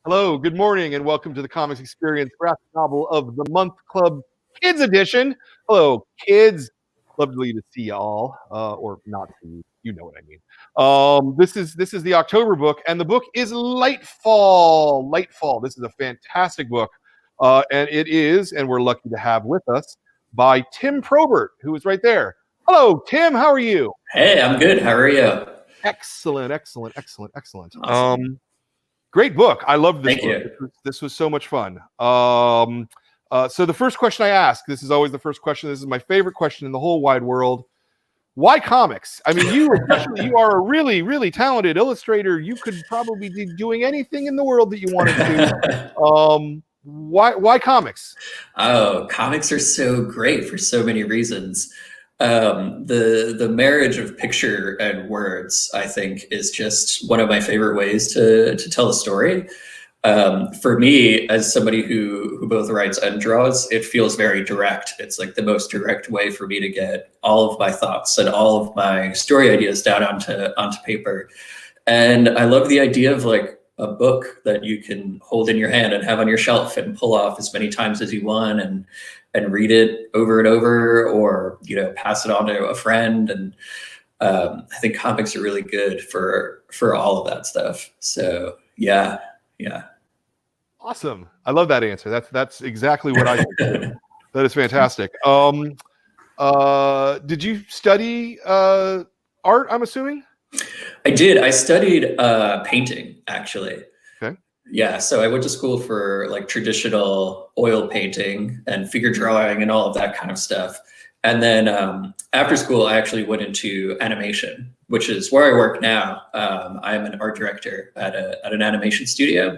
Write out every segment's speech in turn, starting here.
Hello, good morning, and welcome to the Comics Experience Graphic Novel of the Month Club Kids Edition. Hello, kids. Lovely to see y'all, or not see you. You know what I mean. This is the October book, and the book is Lightfall. Lightfall. This is a fantastic book, and it is, and we're lucky to have with us by Tim Probert, who is right there. Hello, Tim. How are you? Hey, I'm good. How are you? Excellent, excellent, excellent, excellent. Awesome. Great book. I loved this Thank book. you. This was so much fun. So the first question I ask, this is always the first question. This is my favorite question in the whole wide world. Why comics? I mean, you are a really, really talented illustrator. You could probably be doing anything in the world that you wanted to. Why comics? Oh, comics are so great for so many reasons. The marriage of picture and words, I think, is just one of my favorite ways to tell a story. For me, as somebody who both writes and draws, it feels very direct. It's like the most direct way for me to get all of my thoughts and all of my story ideas down onto paper. And I love the idea of like a book that you can hold in your hand and have on your shelf and pull off as many times as you want and read it over and over, or pass it on to a friend. And I think comics are really good for all of that stuff. So yeah. Awesome. I love that answer. That's exactly what I think. That is fantastic. Did you study art, I'm assuming? I did. I studied painting, actually. Okay. Yeah, so I went to school for like traditional oil painting and figure drawing and all of that kind of stuff. And then after school, I actually went into animation, which is where I work now. I'm an art director at an animation studio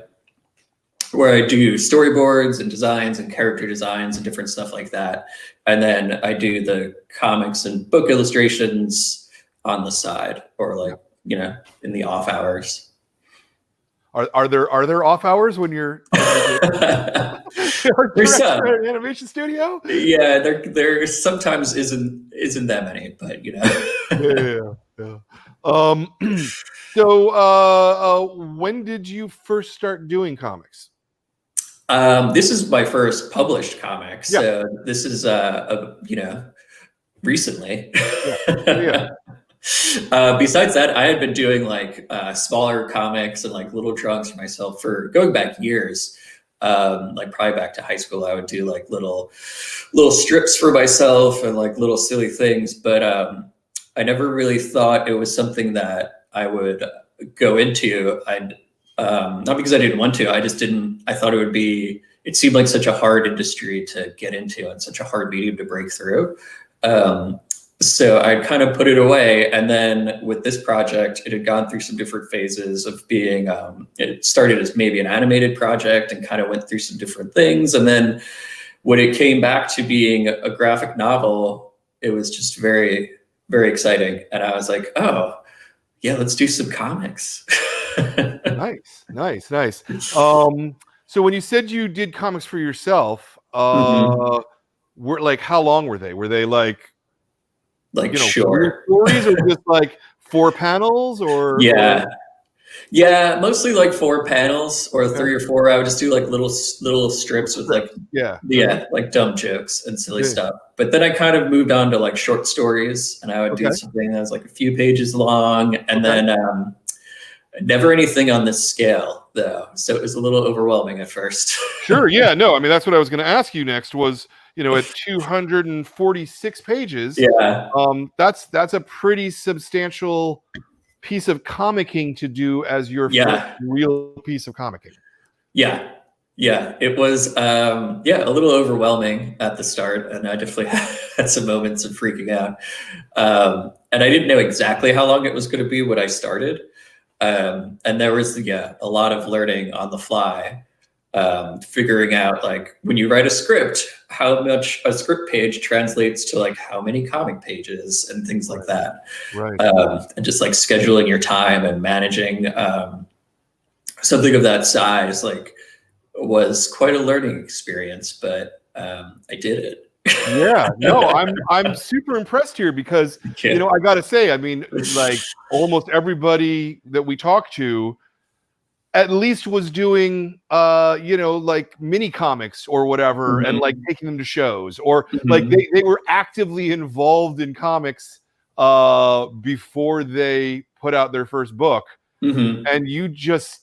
where I do storyboards and designs and character designs and different stuff like that. And then I do the comics and book illustrations on the side, or like, in the off hours. Are there off hours when you're There's some at an animation studio? Yeah, there sometimes isn't that many, but Yeah. So when did you first start doing comics? This is my first published comic, so this is recently. Yeah. Besides that, I had been doing like smaller comics and like little drawings for myself for going back years. Like probably back to high school, I would do like little strips for myself and like little silly things. But I never really thought it was something that I would go into. Not because I didn't want to. I just didn't. I thought it seemed like such a hard industry to get into and such a hard medium to break through. So I kind of put it away. And then with this project, it had gone through some different phases of being, it started as maybe an animated project and kind of went through some different things. And then when it came back to being a graphic novel, it was just very, very exciting. And I was like, oh, yeah, let's do some comics. Nice. So when you said you did comics for yourself, were like, how long were they? Were they like short stories, or just like 4 panels, or yeah, mostly like 4 panels or 3 or 4. I would just do like little strips with like like dumb jokes and silly stuff. But then I kind of moved on to like short stories, and I would do something that was like a few pages long, and then never anything on this scale though, so it was a little overwhelming at first. Sure. Yeah, no, I mean, that's what I was going to ask you next was, at 246 pages, that's a pretty substantial piece of comicking to do as your first real piece of comicking. Yeah, it was a little overwhelming at the start, and I definitely had some moments of freaking out, and I didn't know exactly how long it was going to be when I started, and there was a lot of learning on the fly. Figuring out like when you write a script, how much a script page translates to like how many comic pages and things like that. Right. And just like scheduling your time and managing something of that size was quite a learning experience, but I did it. Yeah, no, I'm super impressed here because I gotta say, I mean, like almost everybody that we talk to at least was doing like mini comics or whatever, and like taking them to shows, or like they were actively involved in comics before they put out their first book, and you just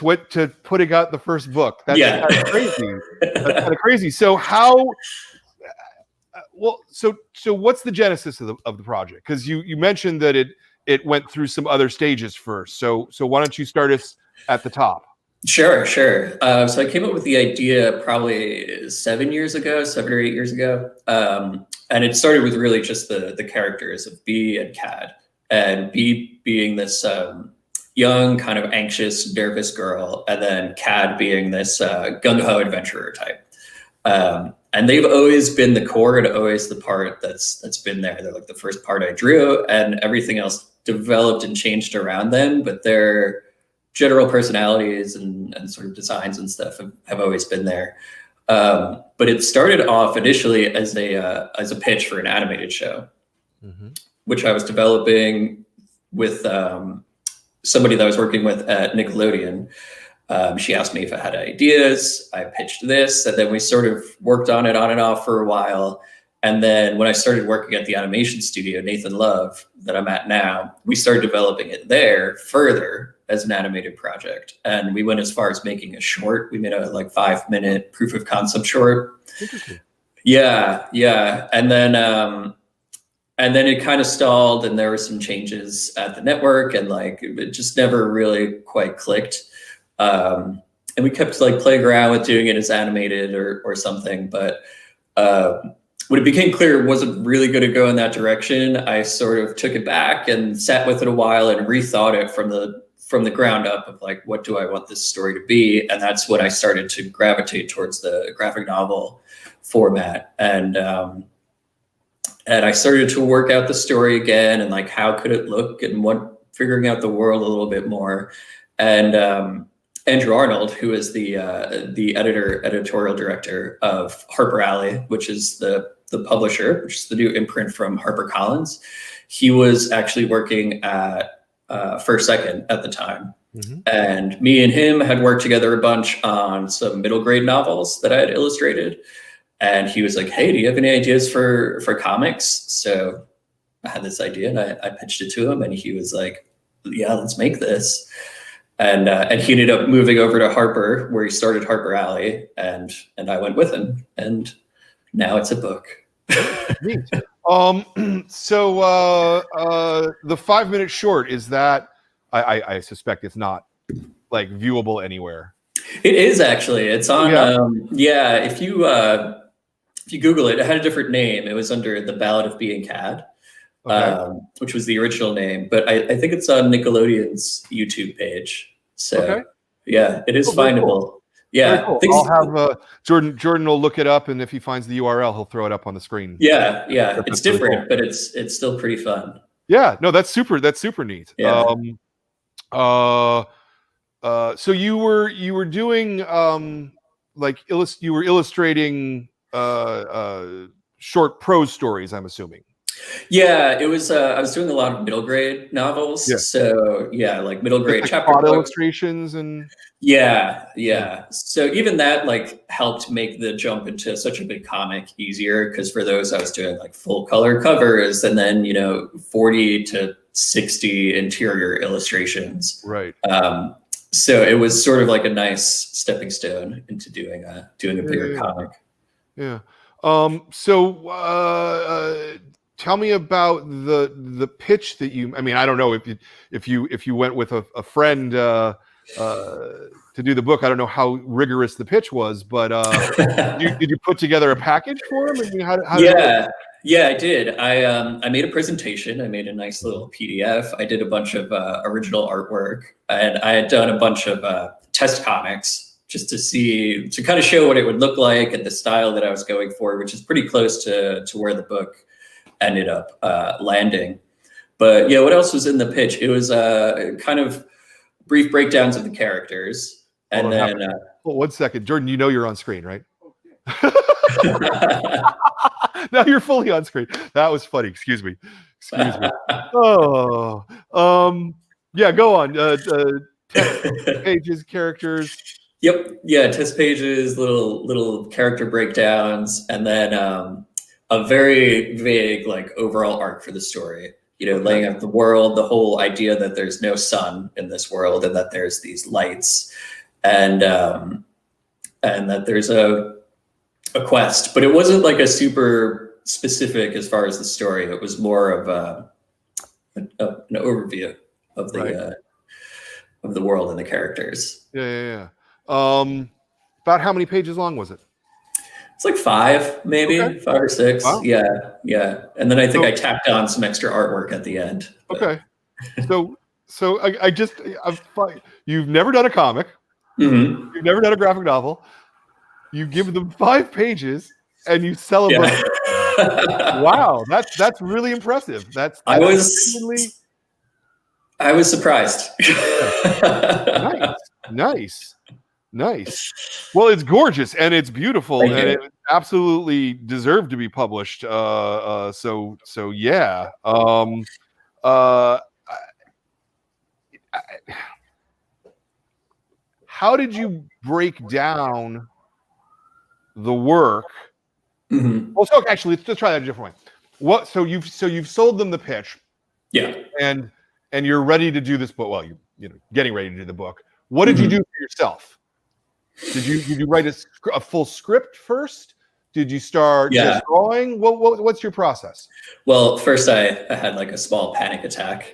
went to putting out the first book. That's kind of crazy. That's kind of crazy. So how? Well, so what's the genesis of the project? Because you mentioned that it went through some other stages first. So why don't you start us at the top? Sure. So I came up with the idea probably 7 or 8 years ago, and it started with really just the characters of B and Cad, and B being this young, kind of anxious, nervous girl, and then Cad being this gung-ho adventurer type. And they've always been the core and always the part that's been there. They're like the first part I drew, and everything else developed and changed around them. But their general personalities and sort of designs and stuff have always been there. But it started off initially as a pitch for an animated show, which I was developing with somebody that I was working with at Nickelodeon. She asked me if I had ideas. I pitched this, and then we sort of worked on it on and off for a while. And then when I started working at the animation studio, Nathan Love, that I'm at now, we started developing it there further as an animated project. And we went as far as making a short. We made a 5-minute proof of concept short. Yeah. And then it kind of stalled, and there were some changes at the network, and it just never really quite clicked. And we kept playing around with doing it as animated or something, but when it became clear it wasn't really going to go in that direction, I sort of took it back and sat with it a while and rethought it from the ground up of what do I want this story to be? And that's when I started to gravitate towards the graphic novel format. And I started to work out the story again, and how could it look, and figuring out the world a little bit more. And Andrew Arnold, who is the editorial director of Harper Alley, which is the publisher, which is the new imprint from HarperCollins, he was actually working at First Second at the time. And me and him had worked together a bunch on some middle grade novels that I had illustrated. And he was like, "Hey, do you have any ideas for comics?" So I had this idea, and I pitched it to him, and he was like, "Yeah, let's make this." And he ended up moving over to Harper, where he started Harper Alley, and I went with him, and now it's a book. Neat. So the 5-minute short, is that I suspect it's not viewable anywhere. It is actually. It's on. If you Google it, it had a different name. It was under The Ballad of B and Cad. Which was the original name, but I think it's on Nickelodeon's YouTube page. So yeah, it is findable. Cool. Yeah, cool. I'll have Jordan will look it up, and if he finds the URL, he'll throw it up on the screen. Yeah, it's different, cool. But it's still pretty fun. Yeah, no, that's super neat. Yeah. So you were doing you were illustrating short prose stories, I'm assuming. Yeah, it was. I was doing a lot of middle grade novels. Yeah. So yeah, middle grade chapter illustrations and. Yeah. So even that helped make the jump into such a big comic easier, because for those I was doing full color covers, and then 40 to 60 interior illustrations. Right. So it was sort of a nice stepping stone into doing a bigger comic. Yeah. Tell me about the pitch that you. I mean, I don't know if you went with a friend to do the book. I don't know how rigorous the pitch was, but did you put together a package for him? I mean, Yeah, I did. I made a presentation. I made a nice little PDF. I did a bunch of original artwork, and I had done a bunch of test comics just to kind of show what it would look like and the style that I was going for, which is pretty close to where the book ended up landing. But yeah, what else was in the pitch? It was kind of brief breakdowns of the characters. And then hold 1 second. Jordan, you're on screen, right? Now you're fully on screen. That was funny. Excuse me. Oh, yeah, go on. text pages, characters. Yep. Yeah. Test pages, little character breakdowns, and then a very vague like overall arc for the story. You know, laying out the world, the whole idea that there's no sun in this world, and that there's these lights, and that there's a quest. But it wasn't like a super specific as far as the story. It was more of an overview of the world and the characters. Yeah. About how many pages long was it? It's like 5, maybe 5 or 6. Wow. Yeah. And then I think I tacked on some extra artwork at the end. But. Okay. So you've never done a comic. Mm-hmm. You've never done a graphic novel. You give them 5 pages and you celebrate. Yeah. Wow, that's really impressive. I was surprised. Nice. Well, it's gorgeous and it's beautiful and it absolutely deserved to be published. So yeah. How did you break down the work? Mm-hmm. Well, so actually, let's try that a different way. So you've sold them the pitch. Yeah. And you're ready to do this book. Well, you know, getting ready to do the book. What did you do for yourself? Did you write a full script first? Did you start just drawing? What's your process? Well, first I had like a small panic attack.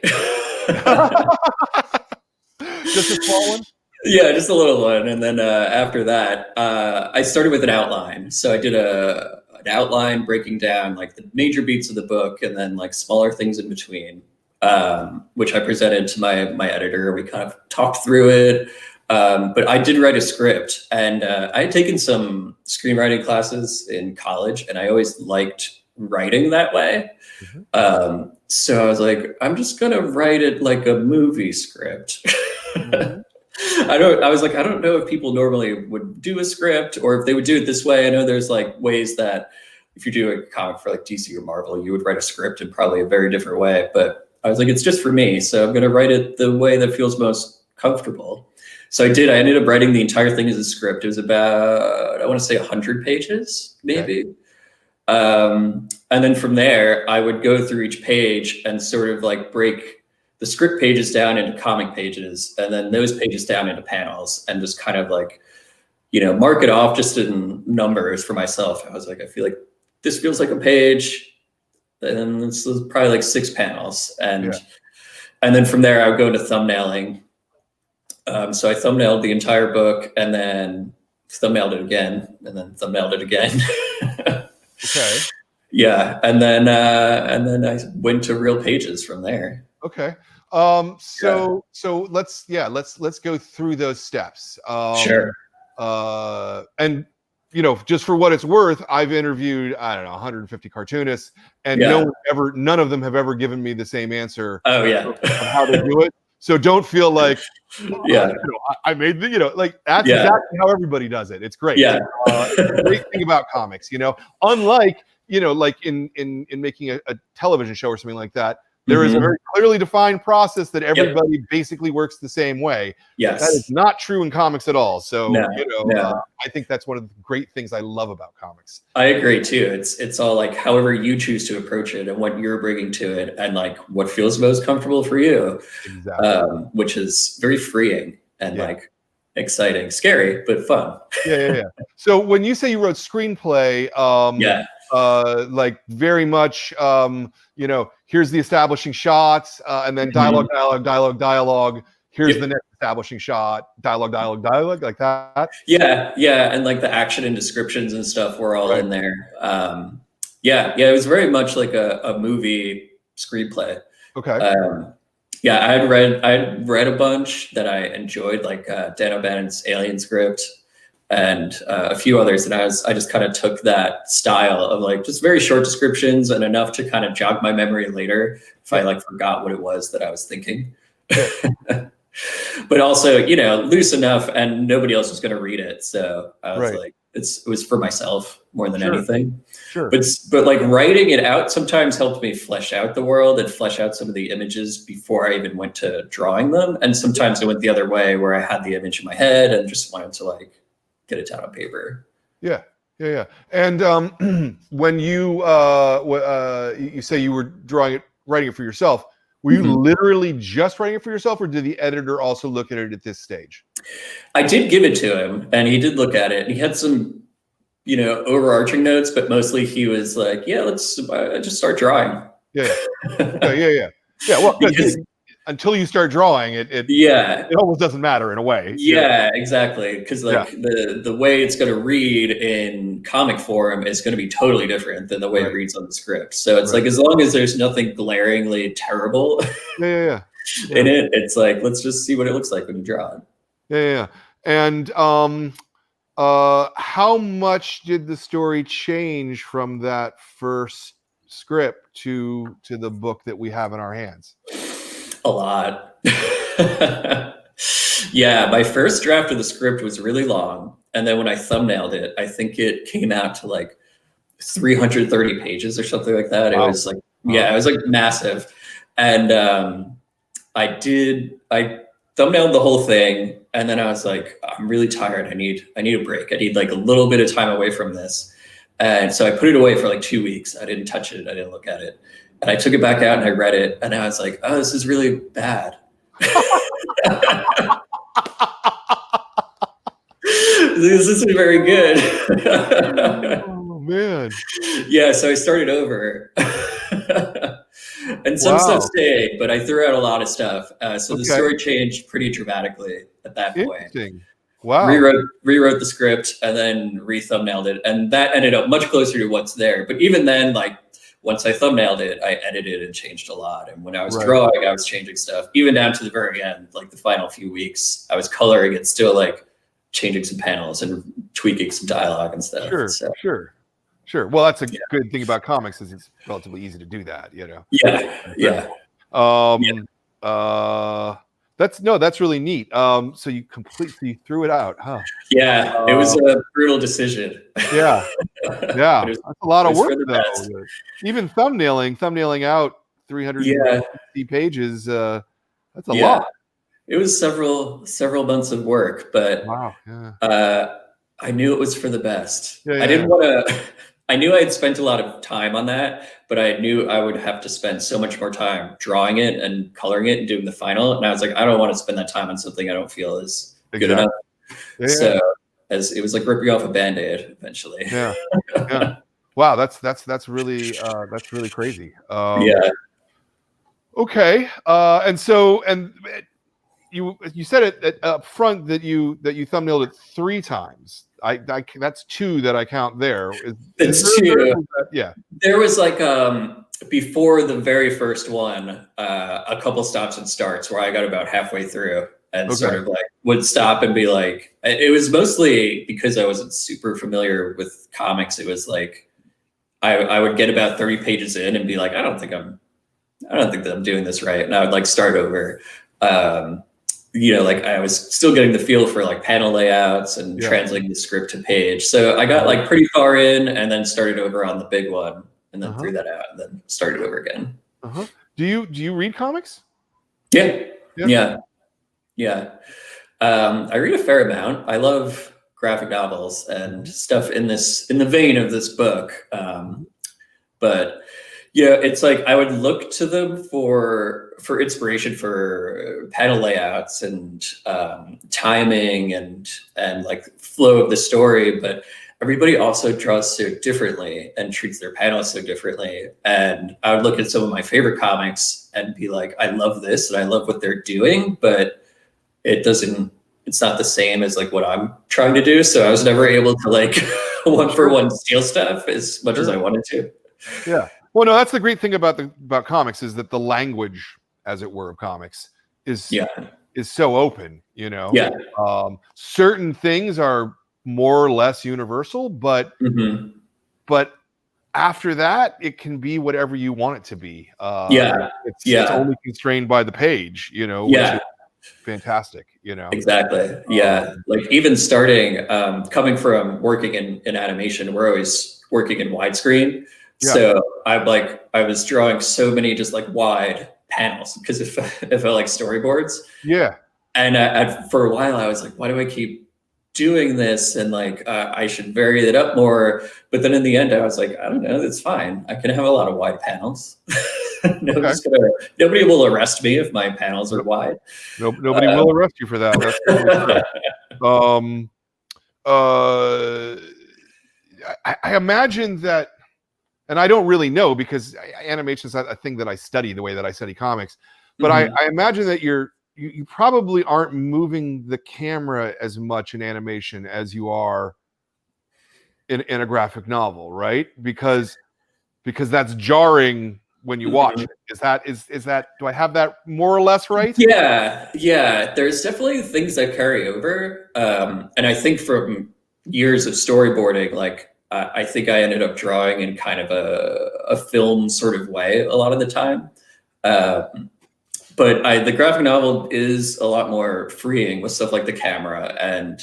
Just a small one? Yeah, just a little one. And then after that, I started with an outline. So I did an outline breaking down like the major beats of the book and then like smaller things in between, which I presented to my editor. We kind of talked through it. But I did write a script, and I had taken some screenwriting classes in college, and I always liked writing that way. Mm-hmm. So I was like, I'm just going to write it like a movie script. Mm-hmm. I don't know if people normally would do a script or if they would do it this way. I know there's like ways that if you do a comic for like DC or Marvel, you would write a script in probably a very different way. But I was like, it's just for me. So I'm going to write it the way that feels most comfortable. So I did. I ended up writing the entire thing as a script. It was about, I want to say 100 pages, maybe. Okay. And then from there, I would go through each page and sort of like break the script pages down into comic pages, and then those pages down into panels, and just kind of like, you know, mark it off just in numbers for myself. I was like, I feel like this feels like a page, and this is probably like 6 panels. And then from there, I would go into thumbnailing. So I thumbnailed the entire book, and then thumbnailed it again, and then thumbnailed it again. Okay. Yeah, and then I went to real pages from there. Okay. So let's go through those steps. Sure. And you know, just for what it's worth, I've interviewed, I don't know, 150 cartoonists, and none of them have ever given me the same answer. Oh yeah. Of how to do it. So don't feel like, I made the, like that's exactly how everybody does it. It's great. Yeah. The great thing about comics, unlike, like in making a television show or something like that, there is a very clearly defined process that everybody basically works the same way. Yes. That is not true in comics at all. So, I think that's one of the great things I love about comics. I agree too. It's all like however you choose to approach it and what you're bringing to it and like what feels most comfortable for you, which is very freeing and like exciting, scary, but fun. Yeah. So when you say you wrote screenplay, like very much, here's the establishing shots, and then dialogue. Here's the next establishing shot, dialogue, like that. Yeah, and like the action and descriptions and stuff were all in there. It was very much like a movie screenplay. Okay. I had read a bunch that I enjoyed, like Dan O'Bannon's Alien script, and a few others that I just kind of took that style of like just very short descriptions and enough to kind of jog my memory later if I like forgot what it was that I was thinking. But also, loose enough and nobody else was going to read it. So I was like, it was for myself more than Sure. anything. Sure. But like writing it out sometimes helped me flesh out the world and flesh out some of the images before I even went to drawing them. And sometimes it went the other way where I had the image in my head and just wanted to like get it down on paper. Yeah. And when you you say you were writing it for yourself, were you literally just writing it for yourself, or did the editor also look at it at this stage? I did give it to him, and he did look at it, and he had some, you know, overarching notes, but mostly he was like, "Yeah, let's just start drawing." Yeah. Yeah. Well, because until you start drawing, it almost doesn't matter in a way. Yeah, exactly. Because like the way it's going to read in comic form is going to be totally different than the way it reads on the script. So it's like, as long as there's nothing glaringly terrible in it, it's like, let's just see what it looks like when you draw it. Yeah. And how much did the story change from that first script to the book that we have in our hands? A lot. Yeah, my first draft of the script was really long, and then when I thumbnailed it, I think it came out to like 330 pages or something like that. Wow. It was like, it was like massive. And I thumbnailed the whole thing, and then I was like, I'm really tired. I need a break. I need like a little bit of time away from this. And so I put it away for like 2 weeks. I didn't touch it. I didn't look at it. And I took it back out and I read it, and I was like, oh, this is really bad. This isn't very good. Oh, man. Yeah, so I started over. And some stuff stayed, but I threw out a lot of stuff. So the story changed pretty dramatically at that point. Interesting. Wow. Rewrote the script and then re-thumbnailed it. And that ended up much closer to what's there. But even then, like, once I thumbnailed it, I edited and changed a lot. And when I was drawing, I was changing stuff, even down to the very end, like the final few weeks. I was coloring and still like changing some panels and tweaking some dialogue and stuff. Sure. Well, that's a good thing about comics, is it's relatively easy to do that, you know? Yeah. That's really neat. So you threw it out, huh? Yeah, it was a brutal decision. Yeah. That's a lot of work, though. Even thumbnailing out 360 pages, that's a lot. It was several months of work, but I knew it was for the best. I didn't want to. I knew I had spent a lot of time on that, but I knew I would have to spend so much more time drawing it and coloring it and doing the final. And I was like, I don't want to spend that time on something I don't feel is good enough. So as it was like ripping off a Band-Aid eventually. Wow, that's really crazy. Okay. And you said it up front that you thumbnailed it 3 times. That's 2 that I count there. It's 2. There was like before the very first one, a couple stops and starts where I got about halfway through and sort of like would stop and be like, it was mostly because I wasn't super familiar with comics. It was like I would get about 30 pages in and be like, I don't think that I'm doing this right, and I would like start over. Like I was still getting the feel for like panel layouts and translating the script to page. So I got like pretty far in and then started over on the big one and then threw that out and then started over again. Do you read comics? Yeah. I read a fair amount. I love graphic novels and stuff in the vein of this book. But it's like I would look to them for inspiration for panel layouts and timing and like flow of the story. But everybody also draws so differently and treats their panels so differently. And I would look at some of my favorite comics and be like, I love this and I love what they're doing, but it's not the same as like what I'm trying to do. So I was never able to like one for one steal stuff as much as I wanted to. Yeah. Well, no, that's the great thing about comics, is that the language, as it were, of comics is so open, you know? Certain things are more or less universal, but after that, it can be whatever you want it to be. It's only constrained by the page, you know? fantastic, you know. Exactly. Yeah. Like even starting, coming from working in animation, we're always working in widescreen. Yeah. So I was drawing so many just like wide panels because if I like storyboards. Yeah. And for a while I was like, why do I keep doing this? And like, I should vary it up more. But then in the end, I was like, I don't know, that's fine. I can have a lot of wide panels. Nobody will arrest me if my panels are wide. Nobody will arrest you for that. That's totally true. I imagine that, and I don't really know because animation is not a thing that I study the way that I study comics, but I imagine that you probably aren't moving the camera as much in animation as you are in a graphic novel, right? Because that's jarring when you watch it. Is that do I have that more or less right? Yeah. There's definitely things that carry over. And I think from years of storyboarding, like I think I ended up drawing in kind of a film sort of way a lot of the time. But the graphic novel is a lot more freeing with stuff like the camera and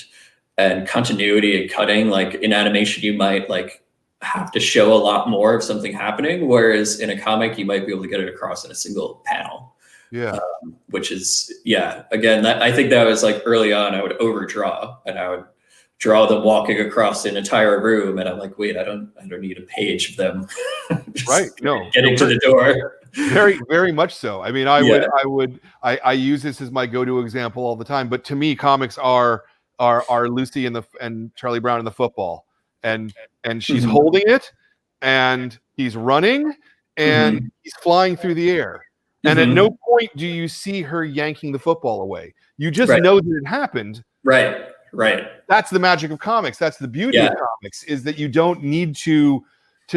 continuity and cutting. Like in animation, you might like have to show a lot more of something happening, whereas in a comic, you might be able to get it across in a single panel. Yeah. Which is, again, I think that was like early on, I would overdraw and I would draw them walking across an entire room. And I'm like, wait, I don't need a page of them. Right. No. Getting to the door. Very, very much so. I mean, I use this as my go-to example all the time, but to me, comics are Lucy and Charlie Brown in the football. And she's holding it, and he's running, and he's flying through the air. And at no point do you see her yanking the football away. You just know that it happened. Right. That's the magic of comics. That's the beauty of comics, is that you don't need to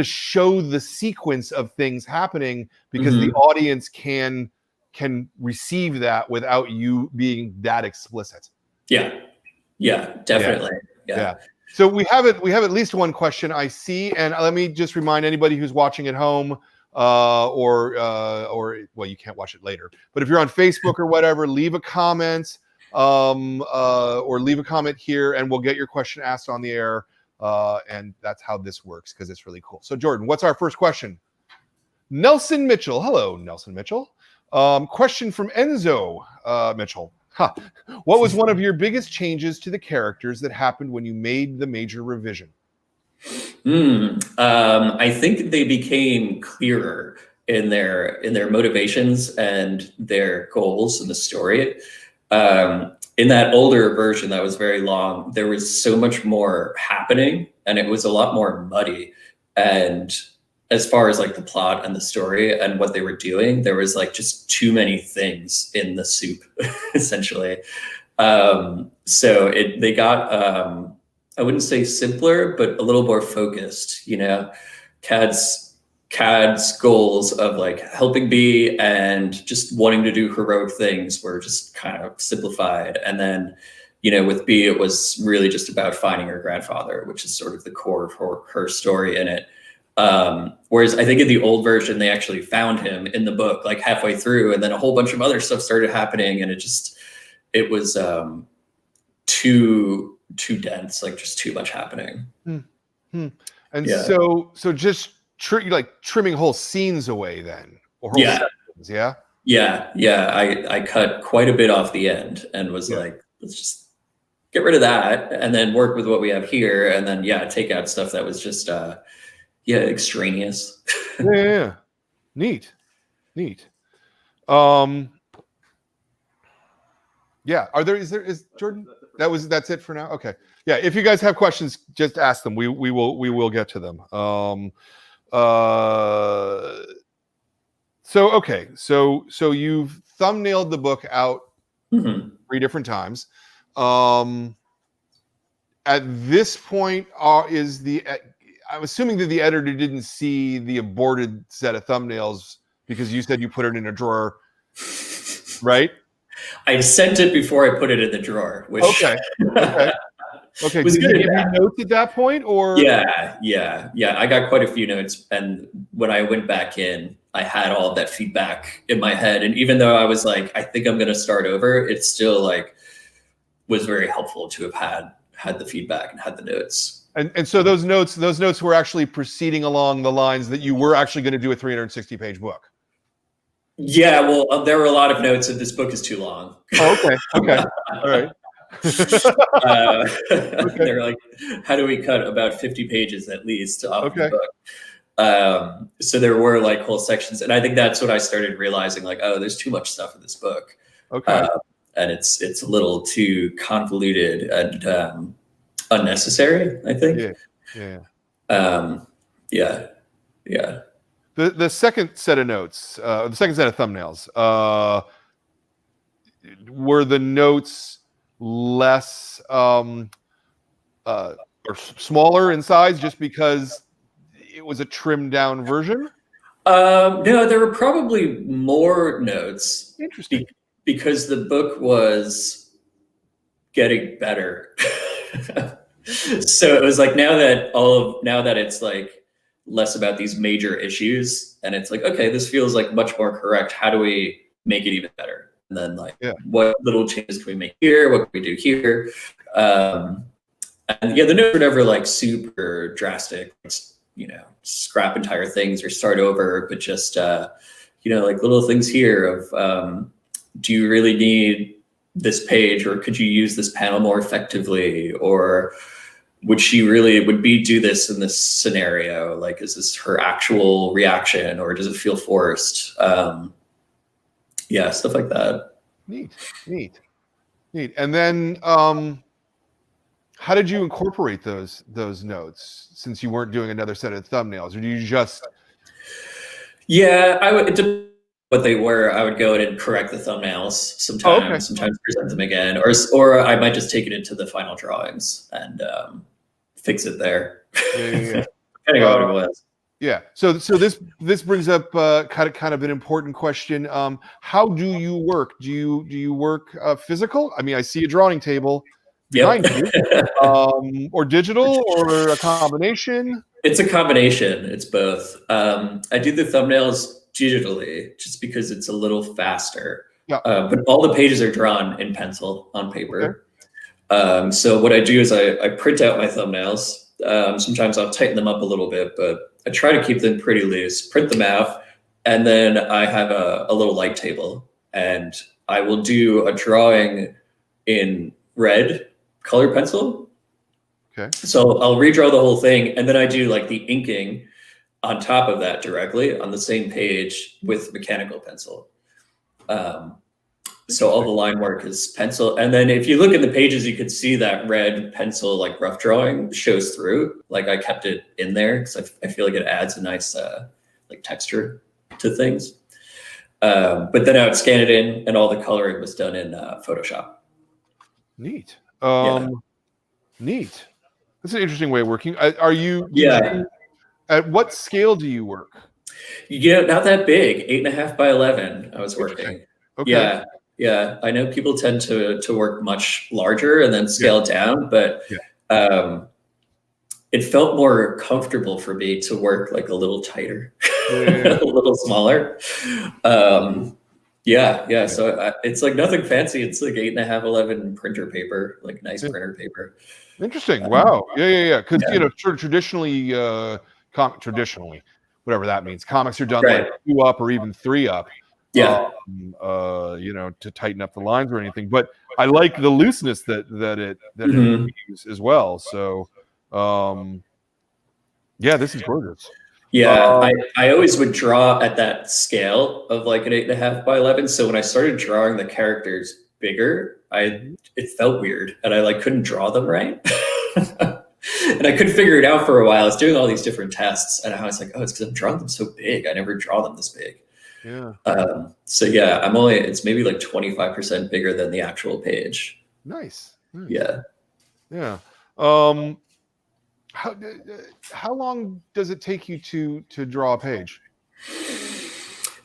show the sequence of things happening, because the audience can receive that without you being that explicit. Yeah, definitely. Yeah. So we have at least one question I see, and let me just remind anybody who's watching at home, or well, you can't watch it later, but if you're on Facebook or whatever, leave a comment, or leave a comment here, and we'll get your question asked on the air, and that's how this works, because it's really cool. So Jordan, what's our first question? Nelson Mitchell. Hello, Nelson Mitchell. Question from Enzo Mitchell. What was one of your biggest changes to the characters that happened when you made the major revision? I think they became clearer in their motivations and their goals in the story. In that older version that was very long, there was so much more happening, and it was a lot more muddy. And as far as like the plot and the story and what they were doing, there was like just too many things in the soup, essentially. So they got, I wouldn't say simpler, but a little more focused, you know. Cad's goals of like helping B and just wanting to do heroic things were just kind of simplified. And then, you know, with B, it was really just about finding her grandfather, which is sort of the core of her story in it. Whereas I think in the old version, they actually found him in the book, like halfway through, and then a whole bunch of other stuff started happening, and it was too dense, like just too much happening. And so just trimming whole scenes away then, or whole sections, I cut quite a bit off the end and was like, let's just get rid of that and then work with what we have here, and then take out stuff that was just extraneous. Neat. Is Jordan? That's it for now. Okay. Yeah. If you guys have questions, just ask them. We will get to them. So you've thumbnailed the book out 3 different times. At this point, I'm assuming that the editor didn't see the aborted set of thumbnails, because you said you put it in a drawer, right? I sent it before I put it in the drawer. Which Okay. Was Did good you give me notes at that point, or? Yeah. I got quite a few notes, and when I went back in, I had all of that feedback in my head. And even though I was like, I think I'm going to start over, it still like was very helpful to have had the feedback and had the notes. And so those notes were actually proceeding along the lines that you were actually going to do a 360-page book. Yeah, well, there were a lot of notes that this book is too long. Oh, okay. Okay. All right. Okay. They're like, how do we cut about 50 pages at least off the book? So there were like whole sections, and I think that's what I started realizing, like, oh, there's too much stuff in this book. Okay. And it's a little too convoluted and unnecessary, I think. Yeah. The second set of notes, the second set of thumbnails, were the notes less or smaller in size just because it was a trimmed down version? No, there were probably more notes. Interesting. Because the book was getting better. So it was like now that it's like less about these major issues, and it's like, okay, this feels like much more correct. How do we make it even better? And then like, what little changes can we make here? What can we do here? And yeah, the notes were never like super drastic, you know, scrap entire things or start over, but just, you know, like little things here of, do you really need this page, or could you use this panel more effectively? Or would B do this in this scenario? Like, is this her actual reaction, or does it feel forced? Yeah, stuff like that. Neat. And then, how did you incorporate those notes, since you weren't doing another set of thumbnails, or do you just? Yeah, I would. What they were, I would go in and correct the thumbnails sometimes, sometimes present them again, or I might just take it into the final drawings and fix it there. Yeah. Depending on what it was. Yeah. So this brings up kind of an important question. How do you work? Do you work physical? I mean, I see a drawing table behind you, or digital, or a combination? It's a combination. It's both. I do the thumbnails digitally just because it's a little faster. But all the pages are drawn in pencil on paper. So what I do is I print out my thumbnails. Sometimes I'll tighten them up a little bit, but I try to keep them pretty loose, print them out, and then I have a little light table, and I will do a drawing in red color pencil. Okay. So I'll redraw the whole thing, and then I do like the inking on top of that directly on the same page with mechanical pencil. So all the line work is pencil. And then if you look in the pages, you could see that red pencil, like rough drawing shows through. Like I kept it in there because I feel like it adds a nice like texture to things. But then I would scan it in, and all the coloring was done in Photoshop. Neat. Neat. That's an interesting way of working. Are you? At what scale do you work? Not that big. 8.5 by 11. I was working. Okay. Yeah. I know people tend to work much larger and then scale down, but it felt more comfortable for me to work like a little tighter, a little smaller. So it's like nothing fancy. It's like 8.5, 11 printer paper, like nice printer paper. Interesting. Wow. Yeah. Because traditionally, whatever that means, comics are done like 2 up or even 3 up. To tighten up the lines or anything. But I like the looseness that it gives as well. So, this is gorgeous. I always would draw at that scale of like an 8.5 by 11. So when I started drawing the characters bigger, it felt weird, and I like couldn't draw them right. And I couldn't figure it out for a while. I was doing all these different tests, and I was like, oh, it's because I'm drawing them so big. I never draw them this big. It's maybe like 25% bigger than the actual page. Nice. Yeah. How long does it take you to draw a page?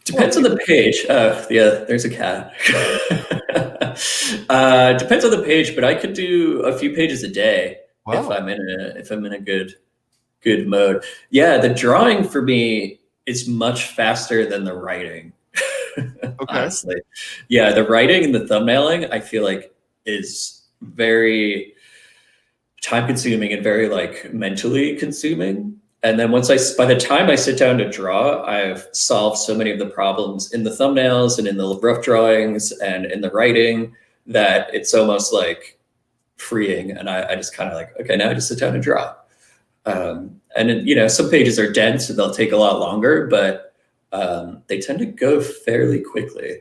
Depends on the page. There's a cat. Depends on the page, but I could do a few pages a day if I'm in a good mode. Yeah, the drawing for me is much faster than the writing. Okay. Honestly, yeah, the writing and the thumbnailing, I feel like, is very time consuming and very like mentally consuming. And then by the time I sit down to draw, I've solved so many of the problems in the thumbnails and in the rough drawings and in the writing that it's almost like freeing. And I just kind of like, okay, now I just sit down and draw. And then, you know, some pages are dense and they'll take a lot longer, but they tend to go fairly quickly.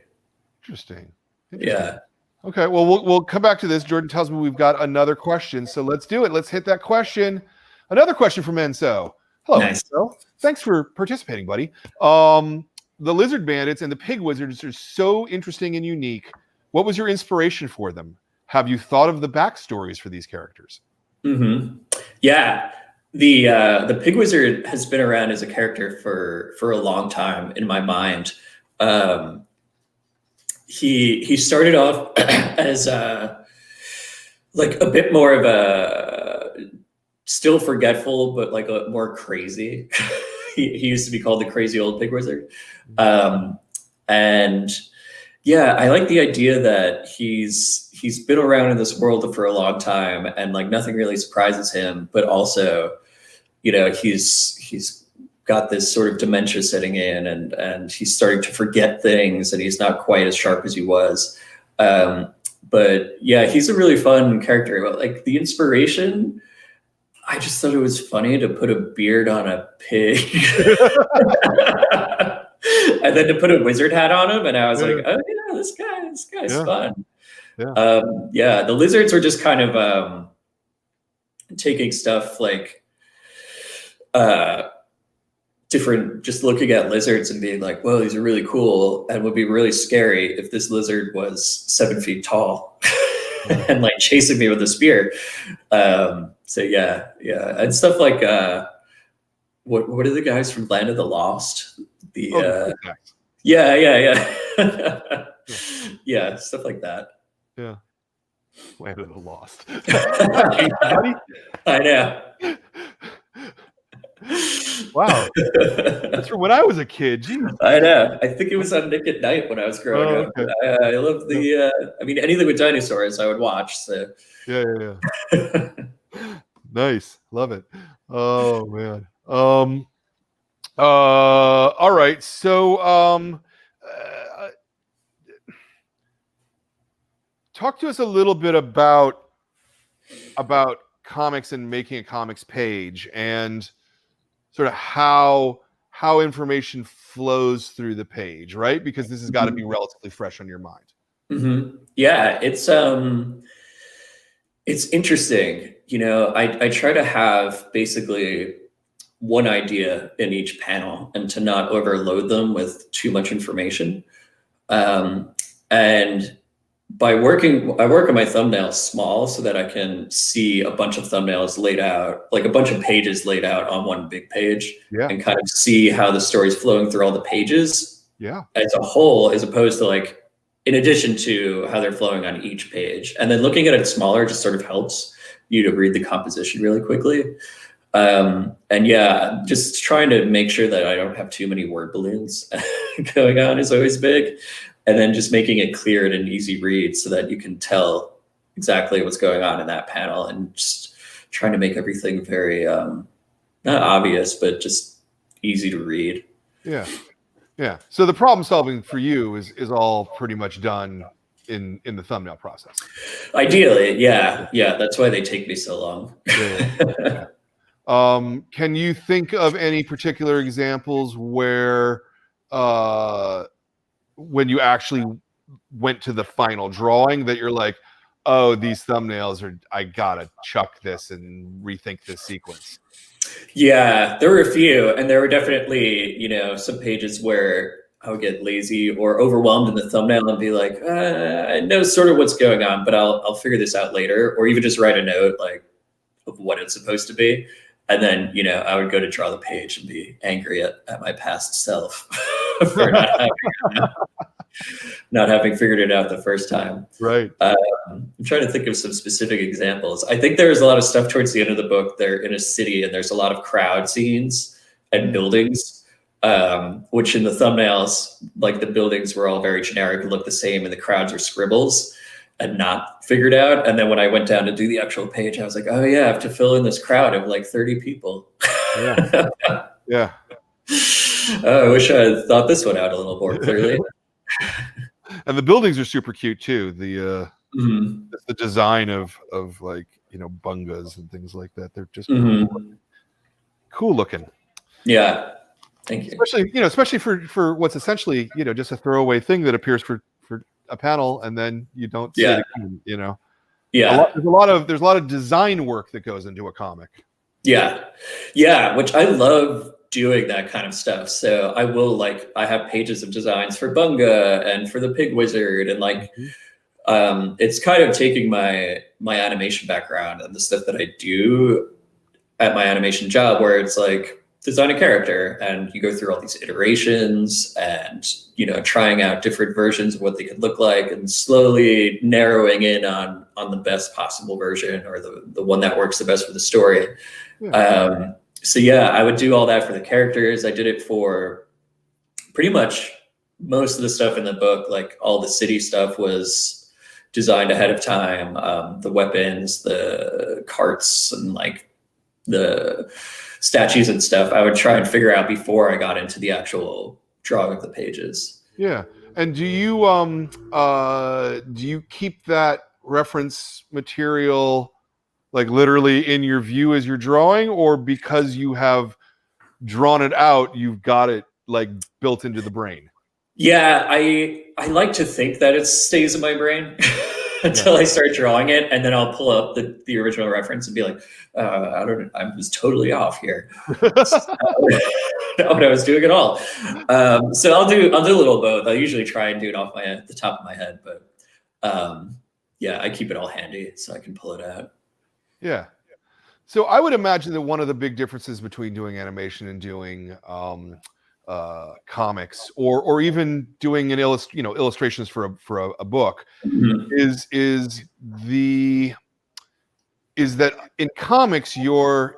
Interesting. Yeah. Okay, well, we'll come back to this. Jordan tells me we've got another question, so let's do it. Let's hit that question. Another question from Enzo. Hello, Nice. Enzo. Thanks for participating, buddy. The Lizard Bandits and the Pig Wizards are so interesting and unique. What was your inspiration for them? Have you thought of the backstories for these characters? Mm-hmm. Yeah. The Pig Wizard has been around as a character for a long time in my mind. He started off as like a bit more of a still forgetful, but like a more crazy. he used to be called the crazy old Pig Wizard. And yeah, I like the idea that he's been around in this world for a long time and like nothing really surprises him, but also, you know, he's got this sort of dementia setting in and he's starting to forget things and he's not quite as sharp as he was. But yeah, he's a really fun character. But like the inspiration, I just thought it was funny to put a beard on a pig and then to put a wizard hat on him. And I was like, oh yeah, this guy's fun. Yeah. The lizards were just kind of taking stuff like different, just looking at lizards and being like, whoa, these are really cool and would be really scary if this lizard was 7 feet tall and like chasing me with a spear. So yeah. And stuff like what are the guys from Land of the Lost? Yeah. Yeah, stuff like that. Yeah. Land of the Lost. I know. Wow. That's from when I was a kid. Jeez. I know. I think it was on Nick at Night when I was growing up. Okay. I love I mean, anything with dinosaurs I would watch. So Yeah. Nice. Love it. Oh man. All right. So talk to us a little bit about comics and making a comics page and sort of how information flows through the page, right? Because this has got to be relatively fresh on your mind. Mm-hmm. Yeah, it's interesting. You know, I try to have basically one idea in each panel and to not overload them with too much information. And I work on my thumbnails small so that I can see a bunch of thumbnails laid out, like a bunch of pages laid out on one big page, and kind of see how the story's flowing through all the pages as a whole, as opposed to like, in addition to how they're flowing on each page. And then looking at it smaller just sort of helps you to read the composition really quickly. And yeah, just trying to make sure that I don't have too many word balloons going on is always big. And then just making it clear and an easy read so that you can tell exactly what's going on in that panel, and just trying to make everything very, not obvious, but just easy to read. Yeah. So the problem solving for you is all pretty much done in the thumbnail process. Ideally, yeah. That's why they take me so long. Can you think of any particular examples where, when you actually went to the final drawing, that you're like, oh, these thumbnails I gotta chuck this and rethink this sequence? Yeah, there were a few, and there were definitely, you know, some pages where I would get lazy or overwhelmed in the thumbnail and be like, I know sort of what's going on, but I'll figure this out later, or even just write a note like of what it's supposed to be. And then, you know, I would go to draw the page and be angry at my past self for not having figured it out the first time. Right. I'm trying to think of some specific examples. I think there's a lot of stuff towards the end of the book. They're in a city and there's a lot of crowd scenes and buildings. which in the thumbnails, like the buildings were all very generic and looked the same, and the crowds are scribbles and not figured out. And then when I went down to do the actual page, I was like, oh yeah, I have to fill in this crowd of like 30 people. Yeah. Yeah. I wish I had thought this one out a little more clearly. And the buildings are super cute too. The the design of like, you know, bungas and things like that. They're just cool looking. Yeah. Thank you. Especially for what's essentially, you know, just a throwaway thing that appears for a panel and then you don't see it again, you know. Yeah. There's a lot of design work that goes into a comic. Yeah. Yeah, which I love doing that kind of stuff. So I have pages of designs for Bunga and for the Pig Wizard, and like it's kind of taking my animation background and the stuff that I do at my animation job, where it's like design a character and you go through all these iterations and, you know, trying out different versions of what they could look like and slowly narrowing in on the best possible version, or the one that works the best for the story. Yeah. So yeah, I would do all that for the characters. I did it for pretty much most of the stuff in the book. Like all the city stuff was designed ahead of time. The weapons, the carts, and like the statues and stuff, I would try and figure out before I got into the actual drawing of the pages. Yeah. And do you keep that reference material like literally in your view as you're drawing, or because you have drawn it out, you've got it like built into the brain? Yeah, I like to think that it stays in my brain until I start drawing it, and then I'll pull up the original reference and be like, I was totally off here. Not what I was doing at all. So I'll do a little both. I usually try and do it off the top of my head, but yeah, I keep it all handy so I can pull it out. Yeah. So I would imagine that one of the big differences between doing animation and doing comics, or even doing illustrations for a book, is that in comics you're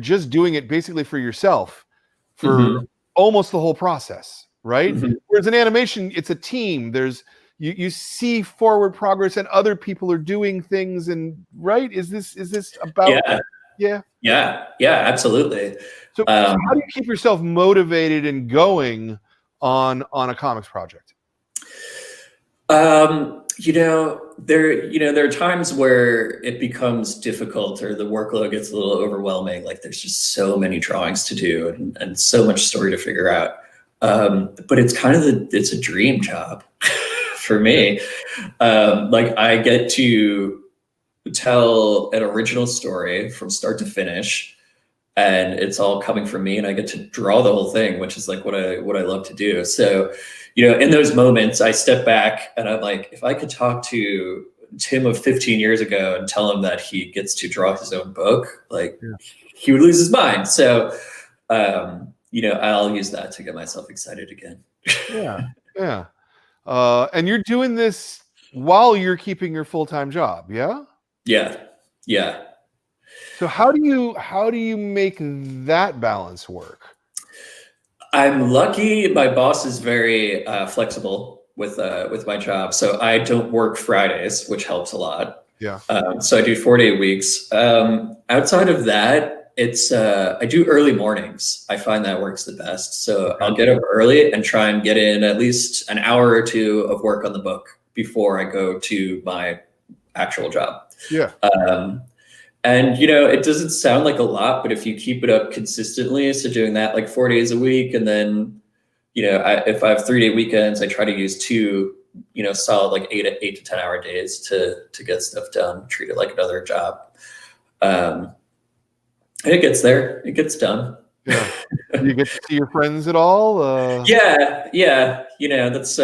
just doing it basically for yourself for almost the whole process, right? Whereas in animation, it's a team. You see forward progress, and other people are doing things. And right, is this about? Yeah, absolutely. So how do you keep yourself motivated and going on a comics project? There are times where it becomes difficult, or the workload gets a little overwhelming. Like there's just so many drawings to do and so much story to figure out. But it's kind of it's a dream job for me. Like I get to tell an original story from start to finish, and it's all coming from me, and I get to draw the whole thing, which is like what I love to do. So, in those moments I step back and I'm like, if I could talk to Tim of 15 years ago and tell him that he gets to draw his own book, he would lose his mind. So, I'll use that to get myself excited again. Yeah. And you're doing this while you're keeping your full-time job, yeah? Yeah. So how do you make that balance work? I'm lucky. My boss is very flexible with my job, so I don't work Fridays, which helps a lot. Yeah. So I do 4-day weeks. Outside of that, it's I do early mornings. I find that works the best. So I'll get up early and try and get in at least an hour or two of work on the book before I go to my actual job. Yeah. And it doesn't sound like a lot, but if you keep it up consistently, so doing that like 4 days a week, and then if I have 3-day weekends, I try to use 2 solid like 8 to 10 hour days to get stuff done, treat it like another job. And it gets there, it gets done. Yeah. Do you get to see your friends at all? Yeah. That's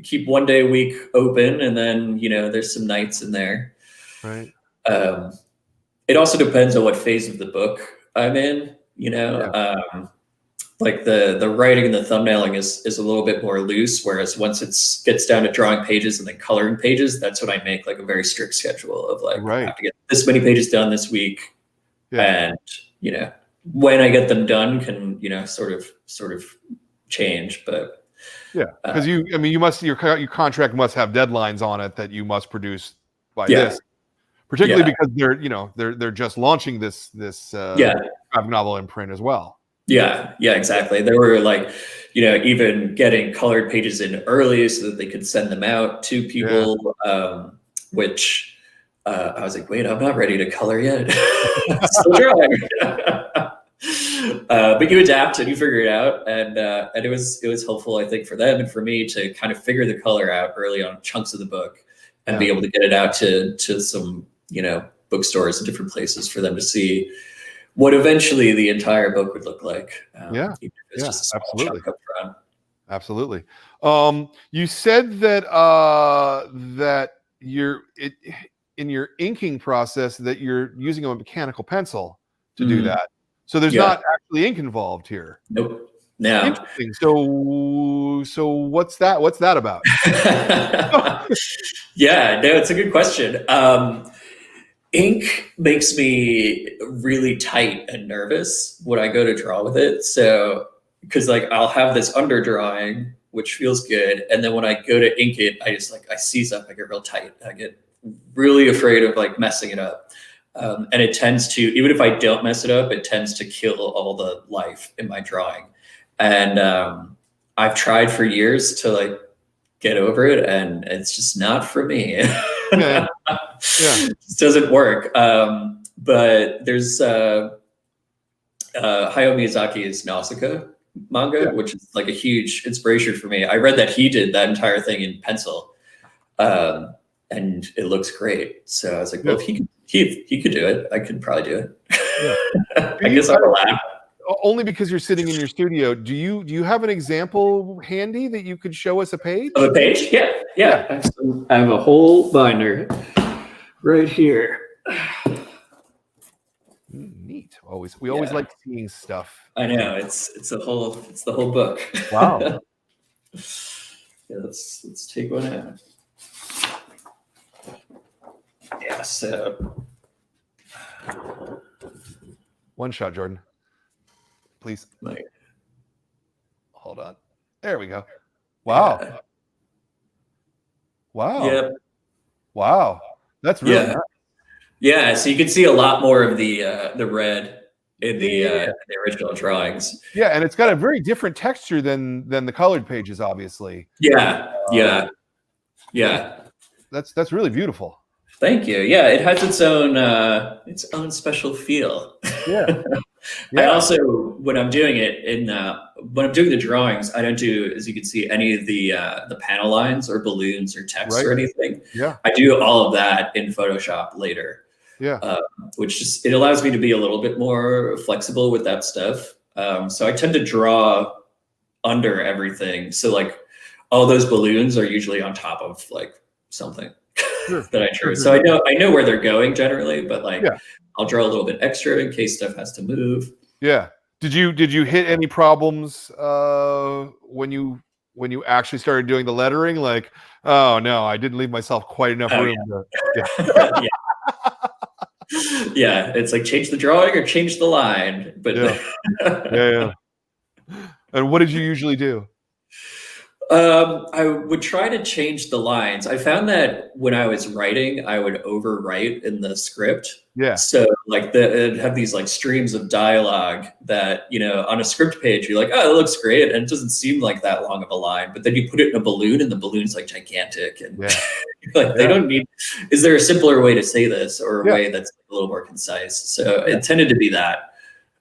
keep 1 day a week open, and then there's some nights in there. Right. It also depends on what phase of the book I'm in. Like the writing and the thumbnailing is a little bit more loose, whereas once it gets down to drawing pages and then coloring pages, that's when I make like a very strict schedule of like, I have to get this many pages done this week. Yeah. And when I get them done can, sort of change, but yeah, because you must, your contract must have deadlines on it that you must produce by yeah, this, particularly because they're just launching this graphic novel in print as well. Yeah, exactly. There were like, even getting colored pages in early so that they could send them out to people, which I was like, wait, I'm not ready to color yet. Still drawing. But you adapt and you figure it out, and it was helpful, I think, for them and for me to kind of figure the color out early on chunks of the book and be able to get it out to some bookstores and different places for them to see what eventually the entire book would look like. Even if it's just a small chunk up front. Absolutely. You said that that in your inking process that you're using a mechanical pencil to do that. So there's not actually ink involved here. Nope. No. Interesting. So what's that about? Yeah, no, it's a good question. Ink makes me really tight and nervous when I go to draw with it. So, because like I'll have this underdrawing, which feels good, and then when I go to ink it, I seize up, I get real tight. I get really afraid of like messing it up. And it tends to, even if I don't mess it up, it tends to kill all the life in my drawing. And I've tried for years to like get over it, and it's just not for me. It just doesn't work. But there's Hayao Miyazaki's Nausicaa manga, which is like a huge inspiration for me. I read that he did that entire thing in pencil, and it looks great. So I was like, well, if he could do it, I could probably do it. I guess I'll laugh. Only because you're sitting in your studio. Do you have an example handy that you could show us a page? Of a page? Yeah. I have a whole binder right here. Neat. We always like seeing stuff. I know, it's the whole book. Wow. Let's take one out. Yeah, so one shot, Jordan. Please. Hold on. There we go. Wow. Yeah. Wow. Yep. Wow. That's really nice. Yeah, so you can see a lot more of the red in the original drawings. Yeah, and it's got a very different texture than the colored pages, obviously. Yeah. That's really beautiful. Thank you. Yeah, it has its own special feel. Yeah. I also, when I'm doing it when I'm doing the drawings, I don't do, as you can see, any of the panel lines or balloons or text or anything. Yeah. I do all of that in Photoshop later. Yeah. Which just, it allows me to be a little bit more flexible with that stuff. So I tend to draw under everything. So like all those balloons are usually on top of like something that I drew. So I know where they're going generally, but like I'll draw a little bit extra in case stuff has to move. Yeah. Did you hit any problems when you actually started doing the lettering? Like, oh no, I didn't leave myself quite enough room. Yeah, it's like change the drawing or change the line. But yeah. And what did you usually do? I would try to change the lines. I found that when I was writing, I would overwrite in the script. Yeah. So like it'd have these like streams of dialogue that, on a script page, you're like, oh, it looks great. And it doesn't seem like that long of a line, but then you put it in a balloon and the balloon's like gigantic. And they don't need, is there a simpler way to say this or a way that's a little more concise? So it tended to be that,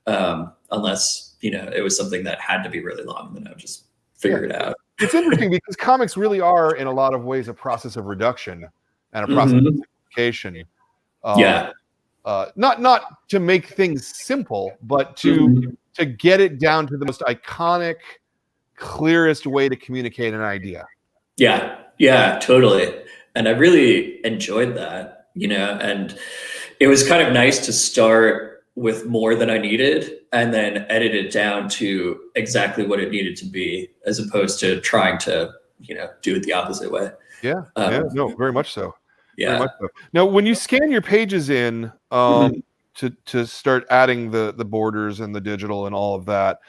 unless, it was something that had to be really long, then I would just figure it out. It's interesting because comics really are, in a lot of ways, a process of reduction and a process of simplification. Not to make things simple, but to get it down to the most iconic, clearest way to communicate an idea. Yeah, totally. And I really enjoyed that, and it was kind of nice to start with more than I needed and then edit it down to exactly what it needed to be, as opposed to trying to, do it the opposite way. No, very much so. Yeah. Very much so. Now, when you scan your pages in, to start adding the borders and the digital and all of that.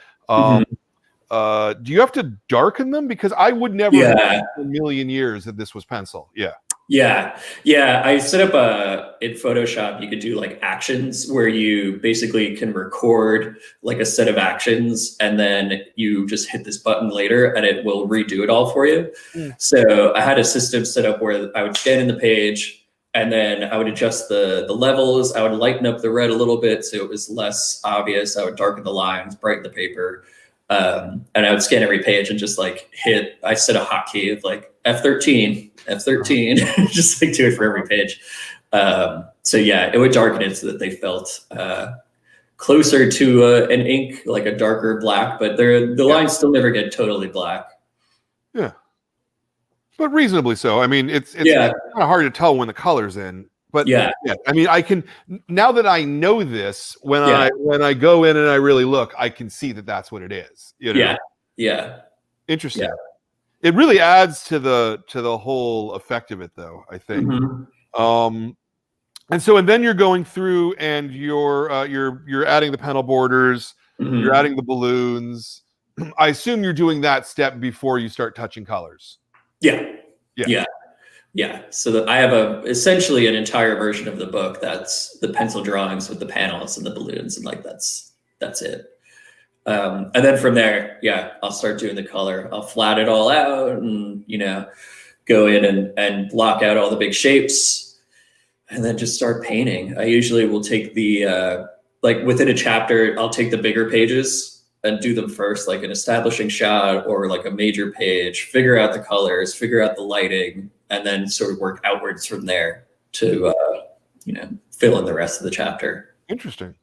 Do you have to darken them? Because I would never have thought in a million years that this was pencil. Yeah. I set up in Photoshop, you could do like actions where you basically can record like a set of actions and then you just hit this button later and it will redo it all for you. So I had a system set up where I would scan in the page and then I would adjust the levels. I would lighten up the red a little bit so it was less obvious. I would darken the lines, brighten the paper. And I would scan every page and just like I set a hotkey of like F13, just like do it for every page. So yeah, it would darken it so that they felt closer to an ink, like a darker black, but the lines still never get totally black. Yeah, but reasonably so. I mean, it's kind of hard to tell when the color's in. But yeah, I mean, I can, now that I know this, when I go in and I really look, I can see that that's what it is. You know? Yeah. Interesting. Yeah. It really adds to the whole effect of it, though, I think. And then you're going through and you're adding the panel borders, you're adding the balloons. I assume you're doing that step before you start touching colors. Yeah, so I have essentially an entire version of the book that's the pencil drawings with the panels and the balloons, and like that's it. And then from there, I'll start doing the color. I'll flat it all out, and go in and block out all the big shapes, and then just start painting. I usually will take the like within a chapter, I'll take the bigger pages and do them first, like an establishing shot or like a major page. Figure out the colors, figure out the lighting. And then sort of work outwards from there to, fill in the rest of the chapter. Interesting.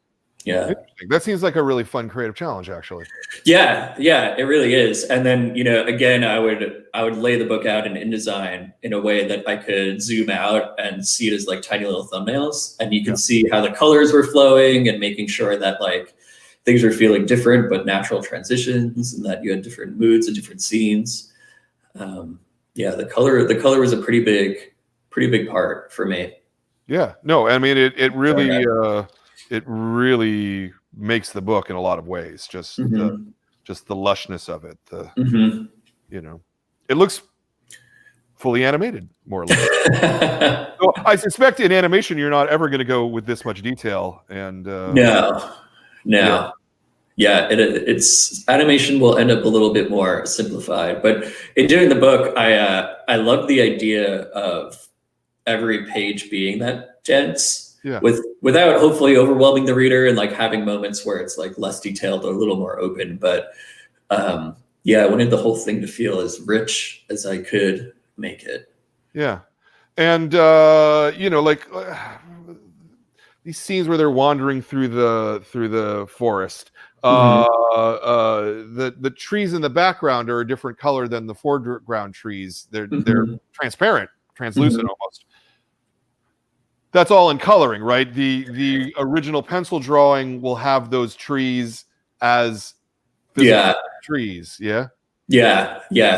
Yeah. Interesting. That seems like a really fun creative challenge, actually. Yeah, it really is. And then, again, I would lay the book out in InDesign in a way that I could zoom out and see it as like tiny little thumbnails. And you can see how the colors were flowing and making sure that like things were feeling different, but natural transitions, and that you had different moods and different scenes. The color was a pretty big part for me. Yeah, no, I mean it really makes the book in a lot of ways. Just the lushness of it. It looks fully animated, more or less. So I suspect in animation you're not ever going to go with this much detail. And no. Yeah, it's animation will end up a little bit more simplified, but in doing the book, I love the idea of every page being that dense, without hopefully overwhelming the reader and like having moments where it's like less detailed or a little more open. But I wanted the whole thing to feel as rich as I could make it. Yeah, and like these scenes where they're wandering through the forest. The trees in the background are a different color than the foreground trees. They're transparent, translucent almost. That's all in coloring, right? The original pencil drawing will have those trees as trees. Yeah.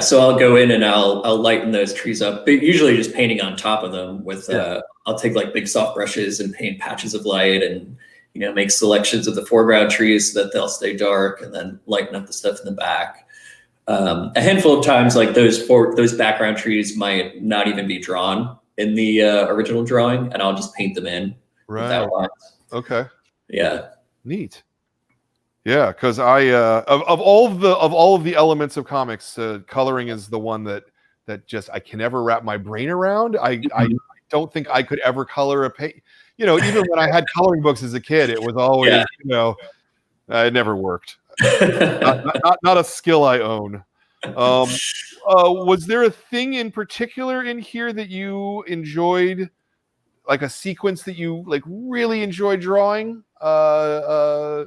So I'll go in and I'll lighten those trees up, but usually just painting on top of them with I'll take like big soft brushes and paint patches of light and make selections of the foreground trees so that they'll stay dark, and then lighten up the stuff in the back. A handful of times, like those background trees might not even be drawn in the original drawing, and I'll just paint them in. Right. Okay. Yeah. Neat. Yeah, because I of all of the elements of comics, coloring is the one that just I can never wrap my brain around. I don't think I could ever color a page. Even when I had coloring books as a kid, it was always, it never worked. Not a skill I own. Was there a thing in particular in here that you enjoyed, like a sequence that you like really enjoyed drawing? I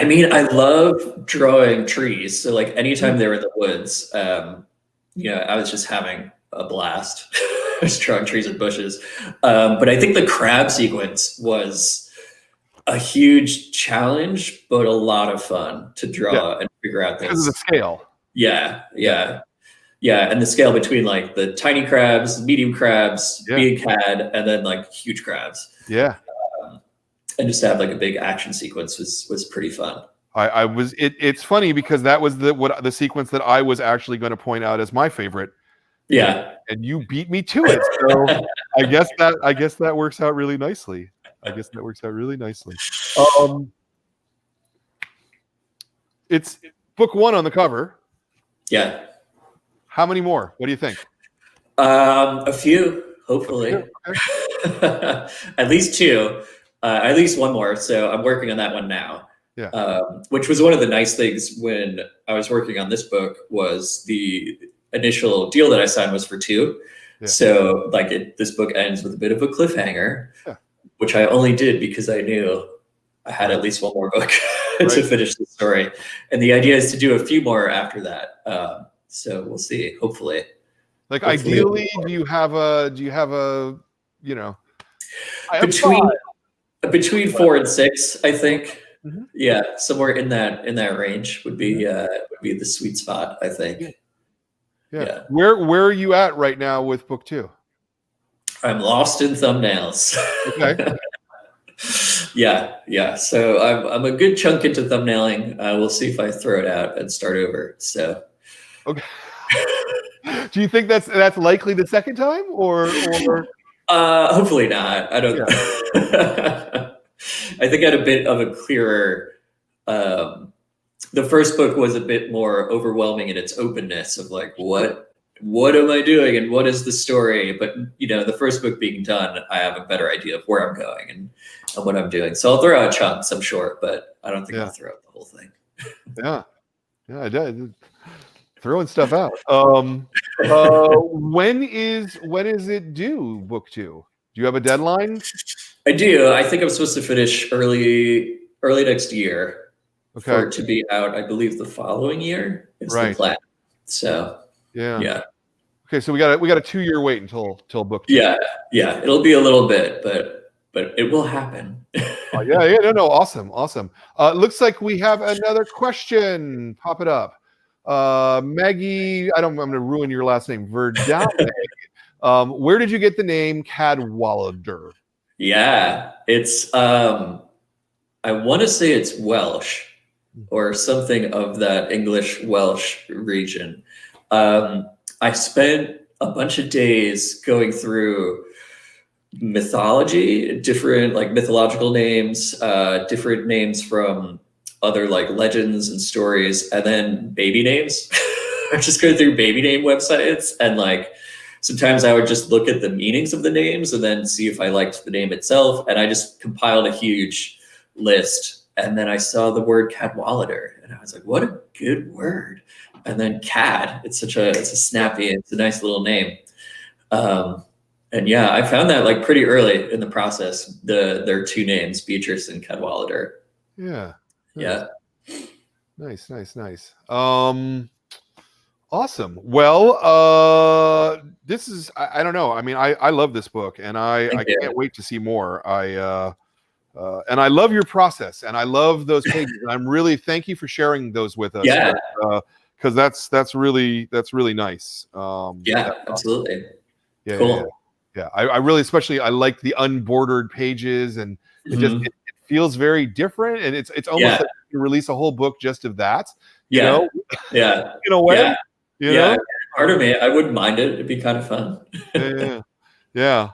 mean, I love drawing trees. So like anytime they were in the woods, I was just having a blast. Just drawing trees and bushes. But I think the crab sequence was a huge challenge, but a lot of fun to draw and figure out things. Because of the scale. Yeah. And the scale between like the tiny crabs, medium crabs, big cad, and then like huge crabs. Yeah. and just to have like a big action sequence was pretty fun. It's funny because that was the sequence that I was actually going to point out as my favorite. Yeah. And you beat me to it. So I guess that works out really nicely. It's book 1 on the cover. Yeah. How many more? What do you think? A few, hopefully. Okay. At least 2. At least 1 more. So I'm working on that one now. Yeah. Which was one of the nice things when I was working on this book was the initial deal that I signed was for 2. Yeah. So like this book ends with a bit of a cliffhanger, which I only did because I knew I had at least 1 more book to finish the story. And the idea is to do a few more after that. So we'll see, hopefully. Like ideally, do you have a between 4 and 6, I think. Mm-hmm. Yeah, somewhere in that range would be the sweet spot, I think. Yeah. Where are you at right now with book 2? I'm lost in thumbnails. Okay. Yeah. So I'm a good chunk into thumbnailing. We'll see if I throw it out and start over. So. Okay. Do you think that's likely the second time, or? Hopefully not. I don't. Yeah. I think I had a bit of a clearer. The first book was a bit more overwhelming in its openness of like, what am I doing and what is the story? But the first book being done, I have a better idea of where I'm going and what I'm doing. So I'll throw out chunks, I'm sure, but I don't think I'll throw out the whole thing. Yeah, I did. Throwing stuff out. When is it due, book 2? Do you have a deadline? I do. I think I'm supposed to finish early next year. Okay. For it to be out, I believe the following year is the plan. So yeah. Okay, so we got a 2-year wait until book 2. Yeah. It'll be a little bit, but it will happen. No, awesome. Looks like we have another question. Pop it up. Maggie, I'm going to ruin your last name. Verdale. Where did you get the name Cadwallader? Yeah, it's I want to say it's Welsh or something of that English Welsh region. I spent a bunch of days going through mythology, different like mythological names, different names from other like legends and stories, and then baby names. I just go through baby name websites, and like sometimes I would just look at the meanings of the names and then see if I liked the name itself. And I just compiled a huge list. And then I saw the word Cadwallader, and I was like, what a good word. And then Cad, it's a snappy, it's a nice little name. And yeah, I found that like pretty early in the process, their 2 names, Beatrice and Cadwallader. Yeah. Yeah. Nice. Awesome. Well, this is, I don't know. I mean, I love this book, and I can't wait to see more. And I love your process, and I love those pages. And I'm really, thank you for sharing those with us. Yeah. Because that's really nice. Absolutely. Yeah. Cool. Yeah. I really, especially, I like the unbordered pages, and it just, it feels very different. And it's almost like you release a whole book just of that. You know? Yeah. In a way. Yeah. Part of me, I wouldn't mind it. It'd be kind of fun. Yeah.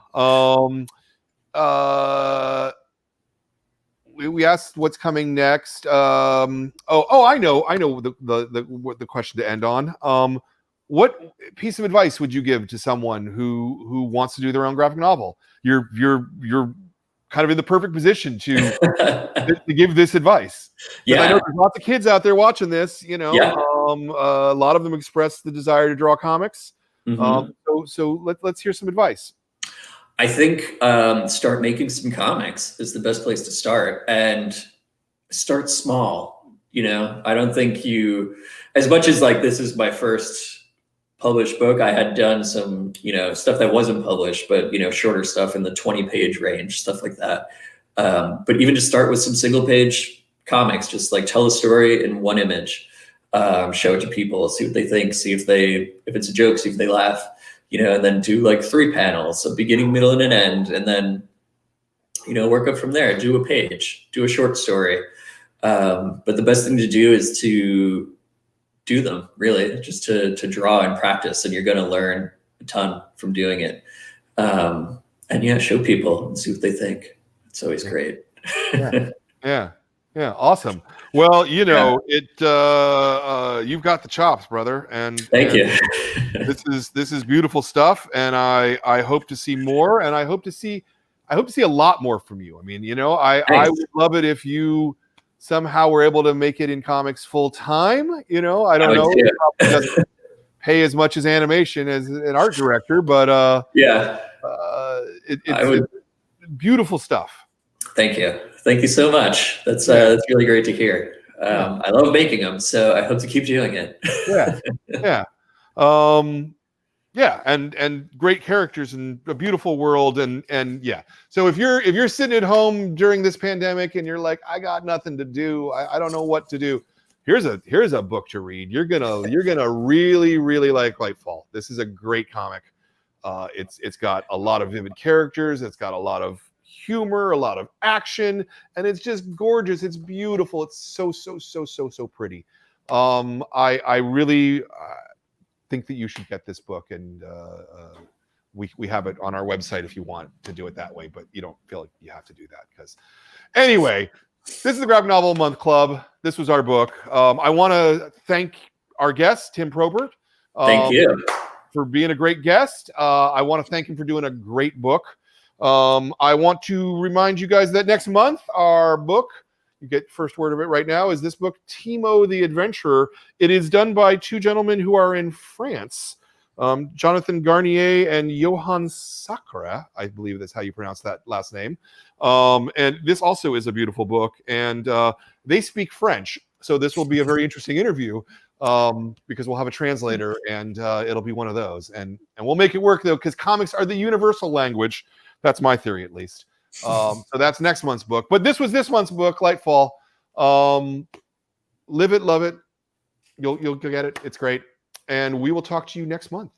We asked what's coming next. I know the question to end on. What piece of advice would you give to someone who wants to do their own graphic novel? You're kind of in the perfect position to give this advice. Yeah, I know there's lots of kids out there watching this. A lot of them express the desire to draw comics. So let's hear some advice. I think start making some comics is the best place to start, and start small. I don't think as much as like this is my first published book, I had done some, stuff that wasn't published, but, shorter stuff in the 20-page range, stuff like that. But even just start with some single-page comics, just like tell a story in 1 image, show it to people, see what they think, see if it's a joke, see if they laugh, and then do like 3 panels, a beginning, middle, and an end. And then work up from there. Do a page, do a short story. But the best thing to do is to do them, really, just to draw and practice, and you're going to learn a ton from doing it. And yeah, show people and see what they think. It's always great. Yeah. Awesome. Well, you've got the chops, brother. And thank you. this is beautiful stuff. And I hope to see more, and I hope to see a lot more from you. I mean, I would love it if you somehow were able to make it in comics full time. I don't know. It probably doesn't pay as much as animation as an art director, but it's beautiful stuff. Thank you so much. That's really great to hear. I love making them, so I hope to keep doing it. And great characters and a beautiful world, and so if you're sitting at home during this pandemic and you're like, I got nothing to do, I don't know what to do, here's a book to read. You're gonna really, really like Lightfall. This is a great comic. It's got a lot of vivid characters, it's got a lot of humor, a lot of action, and it's just gorgeous. It's beautiful. It's so pretty. I really think that you should get this book, and we have it on our website if you want to do it that way, but you don't feel like you have to do that, because anyway, this is the Graphic Novel Month Club. This was our book. I want to thank our guest, Tim Probert. Thank you for being a great guest. I want to thank him for doing a great book. I want to remind you guys that next month, our book, you get first word of it right now, is this book, Timo the Adventurer. It is done by two gentlemen who are in France, Jonathan Garnier and Johan Sakura. I believe that's how you pronounce that last name. And this also is a beautiful book, and they speak French. So this will be a very interesting interview, because we'll have a translator, and it'll be one of those. And we'll make it work, though, because comics are the universal language. That's my theory, at least. So that's next month's book. But this was this month's book, Lightfall. Live it, love it. You'll get it. It's great. And we will talk to you next month.